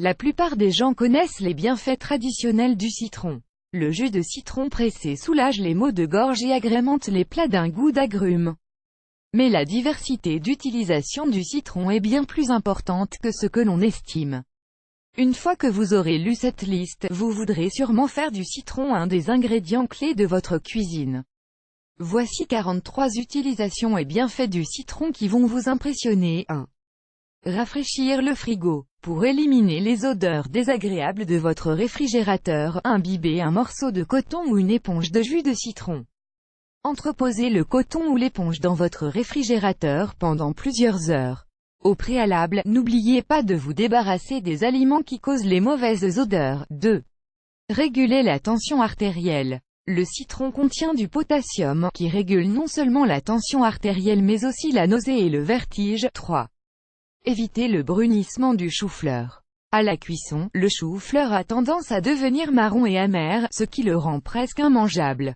La plupart des gens connaissent les bienfaits traditionnels du citron. Le jus de citron pressé soulage les maux de gorge et agrémente les plats d'un goût d'agrumes. Mais la diversité d'utilisation du citron est bien plus importante que ce que l'on estime. Une fois que vous aurez lu cette liste, vous voudrez sûrement faire du citron un des ingrédients clés de votre cuisine. Voici 43 utilisations et bienfaits du citron qui vont vous impressionner. 1. Rafraîchir le frigo. Pour éliminer les odeurs désagréables de votre réfrigérateur, imbibez un morceau de coton ou une éponge de jus de citron. Entreposez le coton ou l'éponge dans votre réfrigérateur pendant plusieurs heures. Au préalable, n'oubliez pas de vous débarrasser des aliments qui causent les mauvaises odeurs. 2. Réguler la tension artérielle. Le citron contient du potassium, qui régule non seulement la tension artérielle mais aussi la nausée et le vertige. 3. Évitez le brunissement du chou-fleur. À la cuisson, le chou-fleur a tendance à devenir marron et amer, ce qui le rend presque immangeable.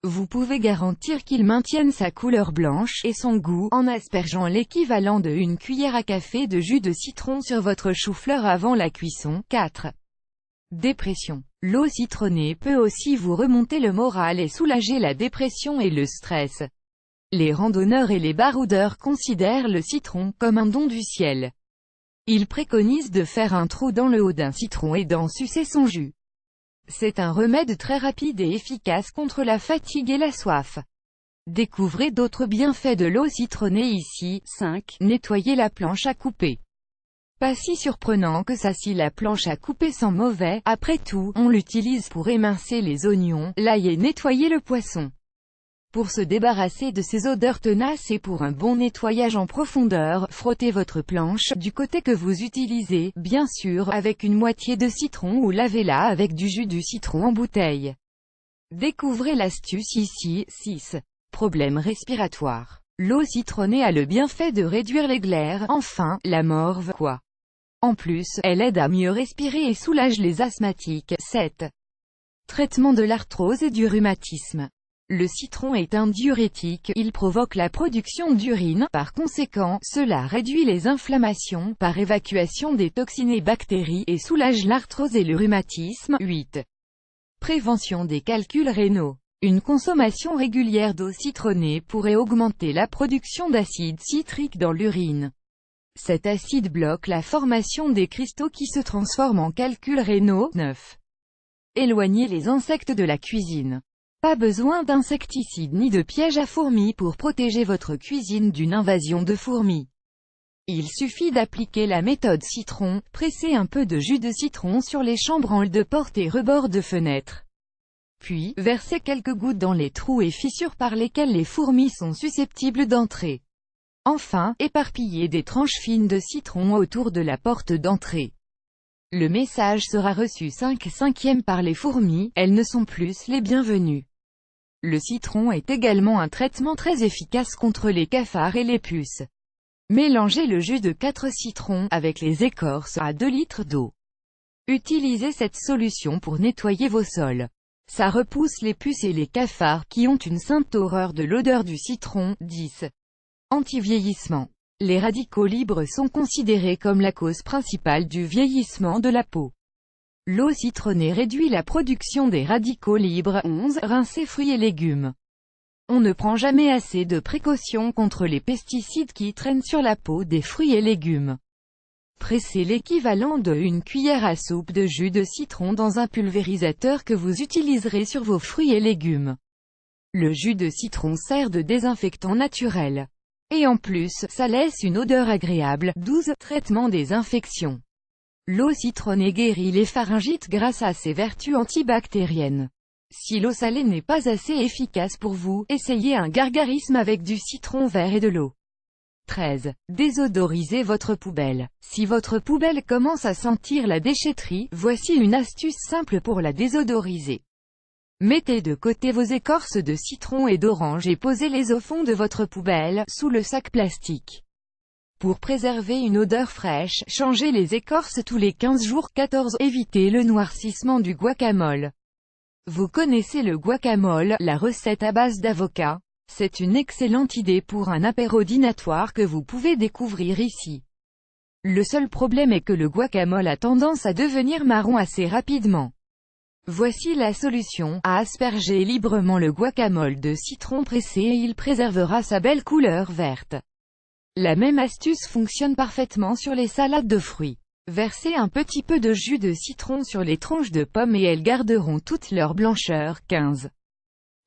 Vous pouvez garantir qu'il maintienne sa couleur blanche et son goût, en aspergeant l'équivalent de une cuillère à café de jus de citron sur votre chou-fleur avant la cuisson. 4. Dépression. L'eau citronnée peut aussi vous remonter le moral et soulager la dépression et le stress. Les randonneurs et les baroudeurs considèrent le citron comme un don du ciel. Ils préconisent de faire un trou dans le haut d'un citron et d'en sucer son jus. C'est un remède très rapide et efficace contre la fatigue et la soif. Découvrez d'autres bienfaits de l'eau citronnée ici. 5. Nettoyer la planche à couper. Pas si surprenant que ça si la planche à couper sent mauvais, après tout, on l'utilise pour émincer les oignons, l'ail et nettoyer le poisson. Pour se débarrasser de ces odeurs tenaces et pour un bon nettoyage en profondeur, frottez votre planche, du côté que vous utilisez, bien sûr, avec une moitié de citron ou lavez-la avec du jus du citron en bouteille. Découvrez l'astuce ici. 6. Problèmes respiratoires. L'eau citronnée a le bienfait de réduire les glaires, enfin, la morve, quoi. En plus, elle aide à mieux respirer et soulage les asthmatiques. 7. Traitement de l'arthrose et du rhumatisme. Le citron est un diurétique, il provoque la production d'urine, par conséquent, cela réduit les inflammations, par évacuation des toxines et bactéries, et soulage l'arthrose et le rhumatisme. 8. Prévention des calculs rénaux. Une consommation régulière d'eau citronnée pourrait augmenter la production d'acide citrique dans l'urine. Cet acide bloque la formation des cristaux qui se transforment en calculs rénaux. 9. Éloignez les insectes de la cuisine. Pas besoin d'insecticides ni de pièges à fourmis pour protéger votre cuisine d'une invasion de fourmis. Il suffit d'appliquer la méthode citron, presser un peu de jus de citron sur les chambranles de porte et rebords de fenêtre. Puis, versez quelques gouttes dans les trous et fissures par lesquels les fourmis sont susceptibles d'entrer. Enfin, éparpillez des tranches fines de citron autour de la porte d'entrée. Le message sera reçu 5/5 par les fourmis, elles ne sont plus les bienvenues. Le citron est également un traitement très efficace contre les cafards et les puces. Mélangez le jus de 4 citrons, avec les écorces, à 2 litres d'eau. Utilisez cette solution pour nettoyer vos sols. Ça repousse les puces et les cafards qui ont une sainte horreur de l'odeur du citron. 10. Anti-vieillissement. Les radicaux libres sont considérés comme la cause principale du vieillissement de la peau. L'eau citronnée réduit la production des radicaux libres. 11. Rincer fruits et légumes. On ne prend jamais assez de précautions contre les pesticides qui traînent sur la peau des fruits et légumes. Pressez l'équivalent de une cuillère à soupe de jus de citron dans un pulvérisateur que vous utiliserez sur vos fruits et légumes. Le jus de citron sert de désinfectant naturel. Et en plus, ça laisse une odeur agréable. 12. Traitement des infections. L'eau citronnée guérit les pharyngites grâce à ses vertus antibactériennes. Si l'eau salée n'est pas assez efficace pour vous, essayez un gargarisme avec du citron vert et de l'eau. 13. Désodorisez votre poubelle. Si votre poubelle commence à sentir la déchetterie, voici une astuce simple pour la désodoriser. Mettez de côté vos écorces de citron et d'orange et posez-les au fond de votre poubelle, sous le sac plastique. Pour préserver une odeur fraîche, changez les écorces tous les 15 jours. 14. Évitez le noircissement du guacamole. Vous connaissez le guacamole, la recette à base d'avocat? C'est une excellente idée pour un apéro dînatoire que vous pouvez découvrir ici. Le seul problème est que le guacamole a tendance à devenir marron assez rapidement. Voici la solution: aspergez librement le guacamole de citron pressé et il préservera sa belle couleur verte. La même astuce fonctionne parfaitement sur les salades de fruits. Versez un petit peu de jus de citron sur les tranches de pommes et elles garderont toute leur blancheur. 15.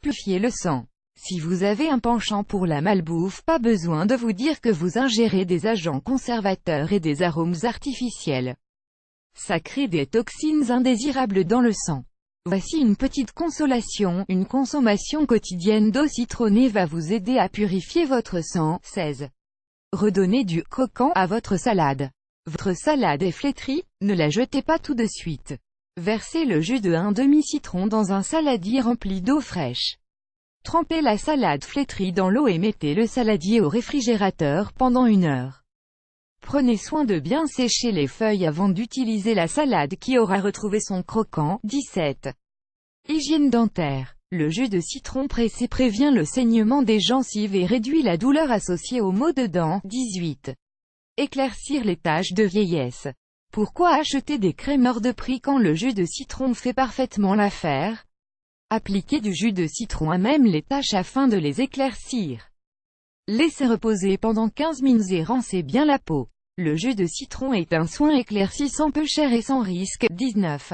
Purifiez le sang. Si vous avez un penchant pour la malbouffe, pas besoin de vous dire que vous ingérez des agents conservateurs et des arômes artificiels. Ça crée des toxines indésirables dans le sang. Voici une petite consolation: une consommation quotidienne d'eau citronnée va vous aider à purifier votre sang. 16. Redonnez du croquant à votre salade. Votre salade est flétrie, ne la jetez pas tout de suite. Versez le jus de un demi-citron dans un saladier rempli d'eau fraîche. Trempez la salade flétrie dans l'eau et mettez le saladier au réfrigérateur pendant 1 heure. Prenez soin de bien sécher les feuilles avant d'utiliser la salade qui aura retrouvé son croquant. 17. Hygiène dentaire. Le jus de citron pressé prévient le saignement des gencives et réduit la douleur associée aux maux de dents. 18. Éclaircir les taches de vieillesse. Pourquoi acheter des crèmes hors de prix quand le jus de citron fait parfaitement l'affaire? Appliquez du jus de citron à même les taches afin de les éclaircir. Laissez reposer pendant 15 minutes et rincez bien la peau. Le jus de citron est un soin éclaircissant peu cher et sans risque. 19.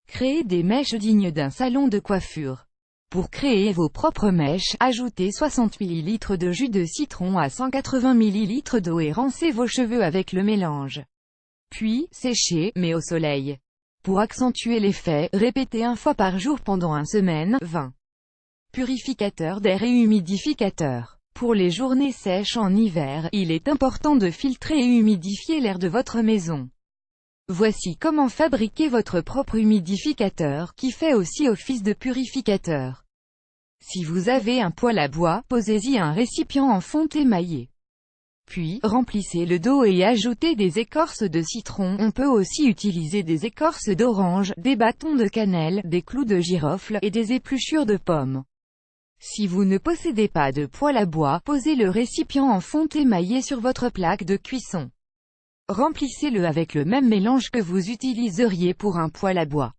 Créez des mèches dignes d'un salon de coiffure. Pour créer vos propres mèches, ajoutez 60 ml de jus de citron à 180 ml d'eau et rincez vos cheveux avec le mélange. Puis, séchez, mais au soleil. Pour accentuer l'effet, répétez 1 fois par jour pendant 1 semaine. 20. Purificateur d'air et humidificateur. Pour les journées sèches en hiver, il est important de filtrer et humidifier l'air de votre maison. Voici comment fabriquer votre propre humidificateur qui fait aussi office de purificateur. Si vous avez un poêle à bois, posez-y un récipient en fonte émaillée. Puis, remplissez-le d'eau et ajoutez des écorces de citron. On peut aussi utiliser des écorces d'orange, des bâtons de cannelle, des clous de girofle, et des épluchures de pommes. Si vous ne possédez pas de poêle à bois, posez le récipient en fonte émaillée sur votre plaque de cuisson. Remplissez-le avec le même mélange que vous utiliseriez pour un poêle à bois.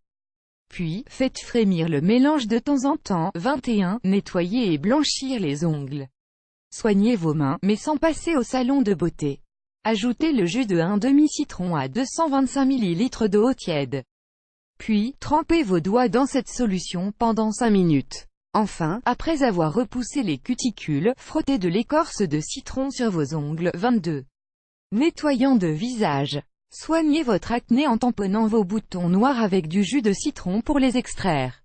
Puis, faites frémir le mélange de temps en temps. 21. Nettoyer et blanchir les ongles. Soignez vos mains, mais sans passer au salon de beauté. Ajoutez le jus de un demi-citron à 225 ml d'eau tiède. Puis, trempez vos doigts dans cette solution pendant 5 minutes. Enfin, après avoir repoussé les cuticules, frottez de l'écorce de citron sur vos ongles. 22. Nettoyant de visage. Soignez votre acné en tamponnant vos boutons noirs avec du jus de citron pour les extraire.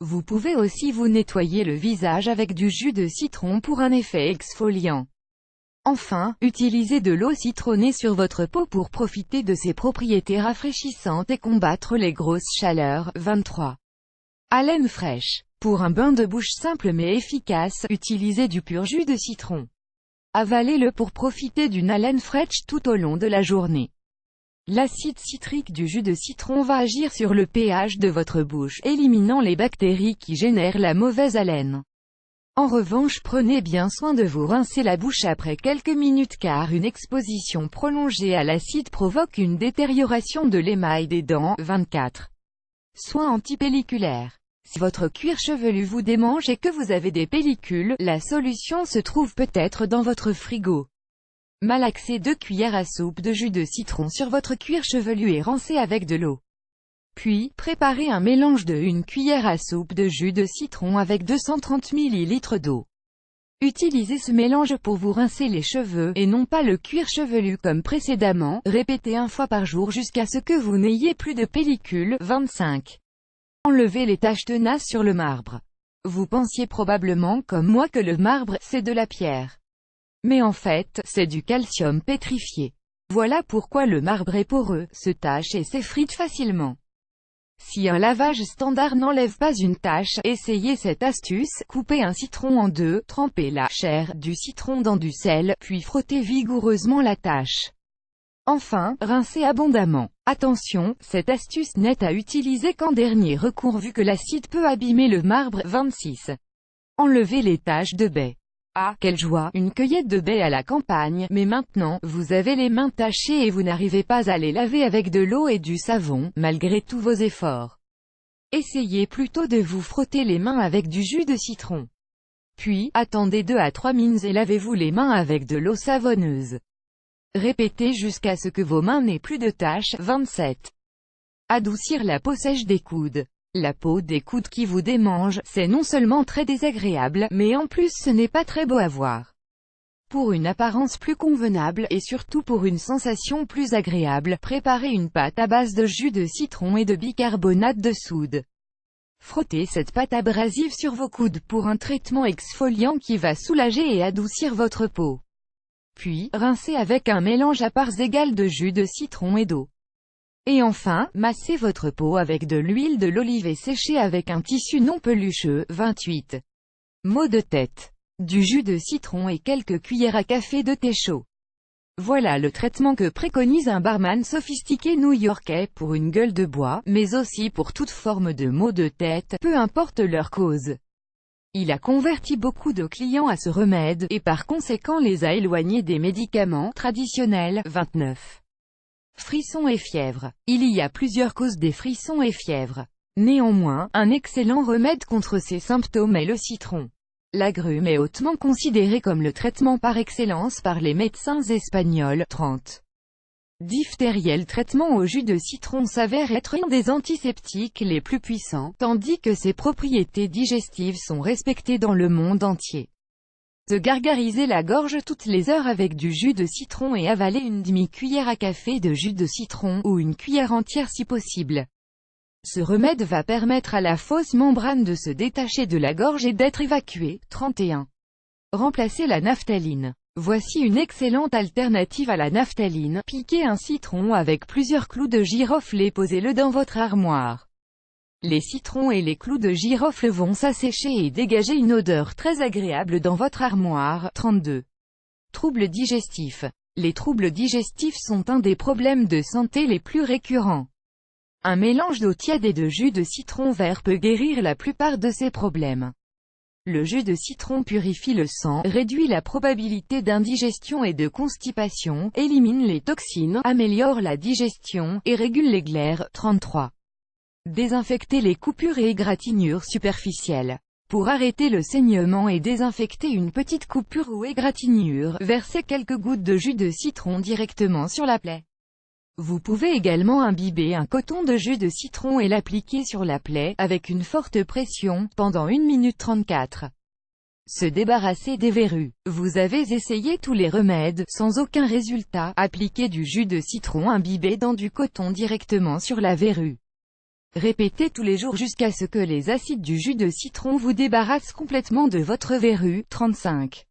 Vous pouvez aussi vous nettoyer le visage avec du jus de citron pour un effet exfoliant. Enfin, utilisez de l'eau citronnée sur votre peau pour profiter de ses propriétés rafraîchissantes et combattre les grosses chaleurs. 23. Haleine fraîche. Pour un bain de bouche simple mais efficace, utilisez du pur jus de citron. Avalez-le pour profiter d'une haleine fraîche tout au long de la journée. L'acide citrique du jus de citron va agir sur le pH de votre bouche, éliminant les bactéries qui génèrent la mauvaise haleine. En revanche, prenez bien soin de vous rincer la bouche après quelques minutes car une exposition prolongée à l'acide provoque une détérioration de l'émail des dents. 24. Soins antipelliculaires. Si votre cuir chevelu vous démange et que vous avez des pellicules, la solution se trouve peut-être dans votre frigo. Malaxez 2 cuillères à soupe de jus de citron sur votre cuir chevelu et rincez avec de l'eau. Puis, préparez un mélange de 1 cuillère à soupe de jus de citron avec 230 ml d'eau. Utilisez ce mélange pour vous rincer les cheveux, et non pas le cuir chevelu comme précédemment. Répétez 1 fois par jour jusqu'à ce que vous n'ayez plus de pellicules. 25. Enlevez les taches tenaces sur le marbre. Vous pensiez probablement comme moi que le marbre, c'est de la pierre. Mais en fait, c'est du calcium pétrifié. Voilà pourquoi le marbre est poreux, se tache et s'effrite facilement. Si un lavage standard n'enlève pas une tache, essayez cette astuce: coupez un citron en 2, trempez la chair du citron dans du sel, puis frottez vigoureusement la tache. Enfin, rincez abondamment. Attention, cette astuce n'est à utiliser qu'en dernier recours vu que l'acide peut abîmer le marbre. 26. Enlevez les taches de baie. Ah, quelle joie, une cueillette de baies à la campagne, mais maintenant, vous avez les mains tachées et vous n'arrivez pas à les laver avec de l'eau et du savon, malgré tous vos efforts. Essayez plutôt de vous frotter les mains avec du jus de citron. Puis, attendez 2 à 3 minutes et lavez-vous les mains avec de l'eau savonneuse. Répétez jusqu'à ce que vos mains n'aient plus de taches. 27. Adoucir la peau sèche des coudes. La peau des coudes qui vous démange, c'est non seulement très désagréable, mais en plus ce n'est pas très beau à voir. Pour une apparence plus convenable, et surtout pour une sensation plus agréable, préparez une pâte à base de jus de citron et de bicarbonate de soude. Frottez cette pâte abrasive sur vos coudes pour un traitement exfoliant qui va soulager et adoucir votre peau. Puis, rincez avec un mélange à parts égales de jus de citron et d'eau. Et enfin, massez votre peau avec de l'huile de l'olive et séchez avec un tissu non pelucheux. 28. Maux de tête. Du jus de citron et quelques cuillères à café de thé chaud. Voilà le traitement que préconise un barman sophistiqué new-yorkais pour une gueule de bois, mais aussi pour toute forme de maux de tête, peu importe leur cause. Il a converti beaucoup de clients à ce remède, et par conséquent les a éloignés des médicaments traditionnels. 29. Frissons et fièvre. Il y a plusieurs causes des frissons et fièvres. Néanmoins, un excellent remède contre ces symptômes est le citron. L'agrume est hautement considéré comme le traitement par excellence par les médecins espagnols. 30. Diphtérie. Traitement au jus de citron s'avère être un des antiseptiques les plus puissants, tandis que ses propriétés digestives sont respectées dans le monde entier. Se gargariser la gorge toutes les heures avec du jus de citron et avaler une demi-cuillère à café de jus de citron, ou une cuillère entière si possible. Ce remède va permettre à la fausse membrane de se détacher de la gorge et d'être évacuée. 31. Remplacer la naphtaline. Voici une excellente alternative à la naphtaline. Piquez un citron avec plusieurs clous de girofle et posez-le dans votre armoire. Les citrons et les clous de girofle vont s'assécher et dégager une odeur très agréable dans votre armoire. 32. Troubles digestifs. Les troubles digestifs sont un des problèmes de santé les plus récurrents. Un mélange d'eau tiède et de jus de citron vert peut guérir la plupart de ces problèmes. Le jus de citron purifie le sang, réduit la probabilité d'indigestion et de constipation, élimine les toxines, améliore la digestion, et régule les glaires. 33. Désinfecter les coupures et égratignures superficielles. Pour arrêter le saignement et désinfecter une petite coupure ou égratignure, versez quelques gouttes de jus de citron directement sur la plaie. Vous pouvez également imbiber un coton de jus de citron et l'appliquer sur la plaie, avec une forte pression, pendant 1 minute 34. Se débarrasser des verrues. Vous avez essayé tous les remèdes, sans aucun résultat. Appliquez du jus de citron imbibé dans du coton directement sur la verrue. Répétez tous les jours jusqu'à ce que les acides du jus de citron vous débarrassent complètement de votre verrue. 35.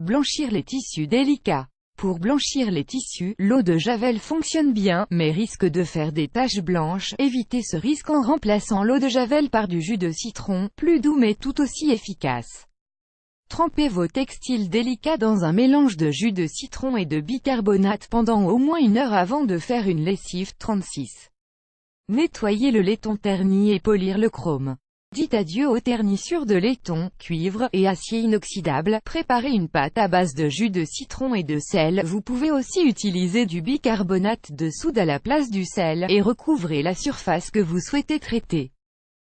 Blanchir les tissus délicats. Pour blanchir les tissus, l'eau de Javel fonctionne bien, mais risque de faire des taches blanches. Évitez ce risque en remplaçant l'eau de Javel par du jus de citron, plus doux mais tout aussi efficace. Trempez vos textiles délicats dans un mélange de jus de citron et de bicarbonate pendant au moins 1 heure avant de faire une lessive. 36. Nettoyer le laiton terni et polir le chrome. Dites adieu aux ternissures de laiton, cuivre, et acier inoxydable. Préparez une pâte à base de jus de citron et de sel. Vous pouvez aussi utiliser du bicarbonate de soude à la place du sel, et recouvrez la surface que vous souhaitez traiter.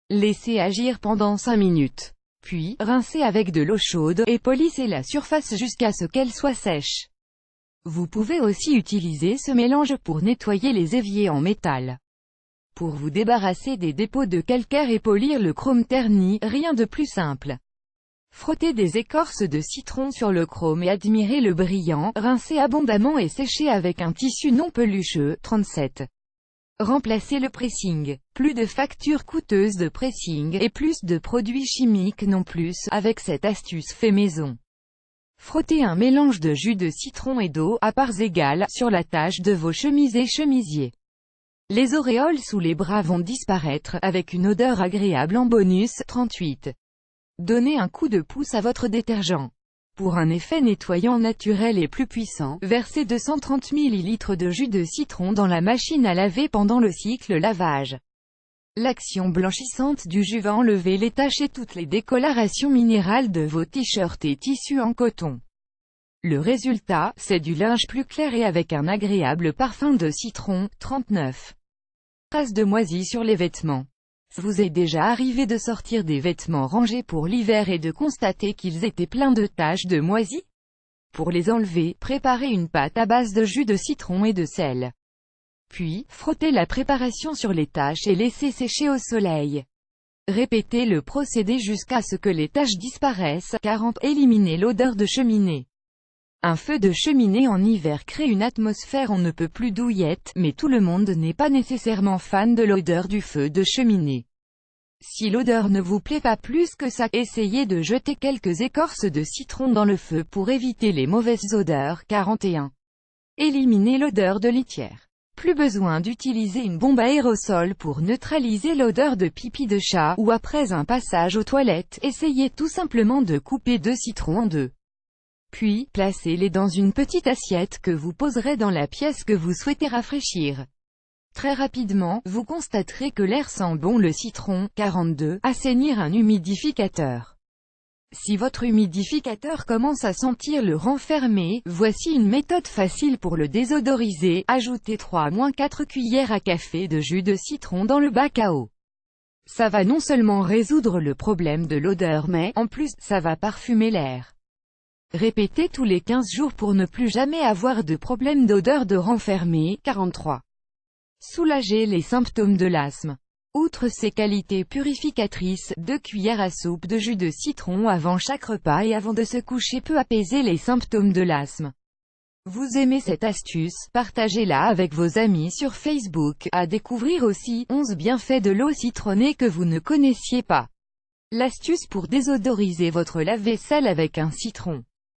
Laissez agir pendant 5 minutes. Puis, rincez avec de l'eau chaude, et polissez la surface jusqu'à ce qu'elle soit sèche. Vous pouvez aussi utiliser ce mélange pour nettoyer les éviers en métal. Pour vous débarrasser des dépôts de calcaire et polir le chrome terni, rien de plus simple. Frottez des écorces de citron sur le chrome et admirez le brillant, rincez abondamment et séchez avec un tissu non pelucheux. 37. Remplacez le pressing. Plus de factures coûteuses de pressing, et plus de produits chimiques non plus, avec cette astuce fait maison. Frottez un mélange de jus de citron et d'eau, à parts égales, sur la tache de vos chemises et chemisiers. Les auréoles sous les bras vont disparaître, avec une odeur agréable en bonus. 38. Donnez un coup de pouce à votre détergent. Pour un effet nettoyant naturel et plus puissant, versez 230 ml de jus de citron dans la machine à laver pendant le cycle lavage. L'action blanchissante du jus va enlever les taches et toutes les décolorations minérales de vos t-shirts et tissus en coton. Le résultat, c'est du linge plus clair et avec un agréable parfum de citron. 39. Traces de moisi sur les vêtements. Vous est déjà arrivé de sortir des vêtements rangés pour l'hiver et de constater qu'ils étaient pleins de taches de moisi? Pour les enlever, préparez une pâte à base de jus de citron et de sel. Puis, frottez la préparation sur les taches et laissez sécher au soleil. Répétez le procédé jusqu'à ce que les taches disparaissent. 40. Éliminez l'odeur de cheminée. Un feu de cheminée en hiver crée une atmosphère on ne peut plus douillette, mais tout le monde n'est pas nécessairement fan de l'odeur du feu de cheminée. Si l'odeur ne vous plaît pas plus que ça, essayez de jeter quelques écorces de citron dans le feu pour éviter les mauvaises odeurs. 41. Éliminez l'odeur de litière. Plus besoin d'utiliser une bombe à aérosol pour neutraliser l'odeur de pipi de chat, ou après un passage aux toilettes, essayez tout simplement de couper 2 citrons en deux. Puis, placez-les dans une petite assiette que vous poserez dans la pièce que vous souhaitez rafraîchir. Très rapidement, vous constaterez que l'air sent bon le citron. 42. Assainir un humidificateur. Si votre humidificateur commence à sentir le renfermer, voici une méthode facile pour le désodoriser. Ajoutez 3-4 cuillères à café de jus de citron dans le bac à eau. Ça va non seulement résoudre le problème de l'odeur mais, en plus, ça va parfumer l'air. Répétez tous les 15 jours pour ne plus jamais avoir de problème d'odeur de renfermer. 43. Soulager les symptômes de l'asthme. Outre ses qualités purificatrices, 2 cuillères à soupe de jus de citron avant chaque repas et avant de se coucher peut apaiser les symptômes de l'asthme. Vous aimez cette astuce? Partagez-la avec vos amis sur Facebook. À découvrir aussi, 11 bienfaits de l'eau citronnée que vous ne connaissiez pas. L'astuce pour désodoriser votre lave-vaisselle avec un citron.